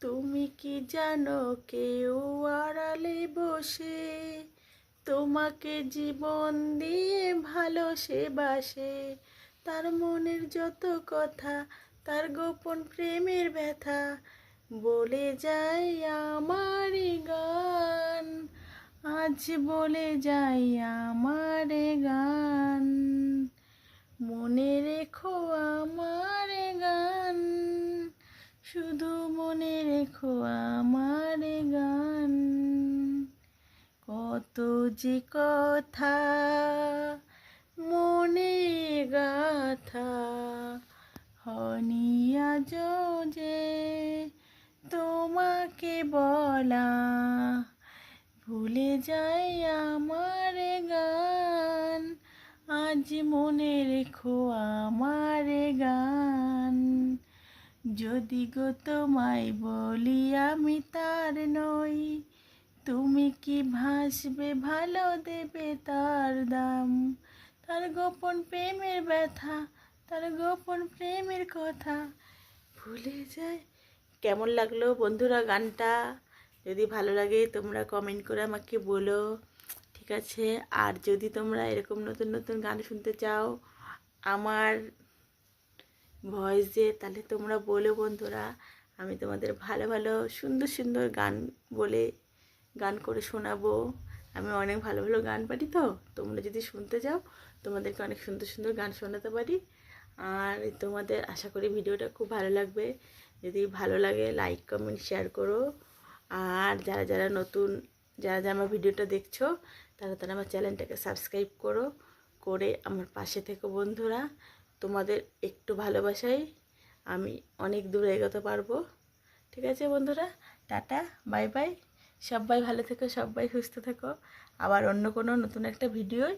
তুমি কি জানো কেউ আড়ালে বসে তোমাকে জীবন দিয়ে ভালোবাসে, তার মনের যত কথা, তার গোপন প্রেমের ব্যথা বলে যায় আমার গান, আজ বলে যাই আমার গান, মনে রেখো আমার গান, শুধু মনে রেখো আমার গান। কত যে কথা মনে গাথা হনিয়া যে তোমাকে বলা, ভুলে যাই আমার গান, আজ মনে রেখো আমার গান। যদি গো তোমায় বলি আমি তার নই, তুমি কি ভাসবে ভালো দেবে তার দাম, তার গোপন প্রেমের ব্যথা, তার গোপন প্রেমের কথা ভুলে যায়। কেমন লাগলো বন্ধুরা গানটা? যদি ভালো লাগে তোমরা কমেন্ট করে আমাকে বলো, ঠিক আছে? আর যদি তোমরা এরকম নতুন নতুন গান শুনতে চাও আমার ভয়েসে, তাহলে তোমরা বলো বন্ধুরা, আমি তোমাদের ভালো ভালো সুন্দর সুন্দর গান বলে গান করে শোনাবো। আমি অনেক ভালো ভালো গান পারি, তো তোমরা যদি শুনতে যাও তোমাদেরকে অনেক সুন্দর সুন্দর গান শোনাতে পারি। আর তোমাদের আশা করি ভিডিওটা খুব ভালো লাগবে। যদি ভালো লাগে লাইক কমেন্ট শেয়ার করো। আর যারা যারা নতুন, যারা যারা আমার ভিডিওটা দেখছো তারা তারা আমার চ্যানেলটাকে সাবস্ক্রাইব করো, করে আমার পাশে থেকো বন্ধুরা। তোমাদের একটু ভালোবাসাই আমি অনেক দূর এগোতে পারবো। ঠিক আছে বন্ধুরা, টাটা, বাই বাই। সবাই ভালো থেকো, সবাই সুস্থ থেকো। আবার অন্য কোনো নতুন একটা ভিডিওয়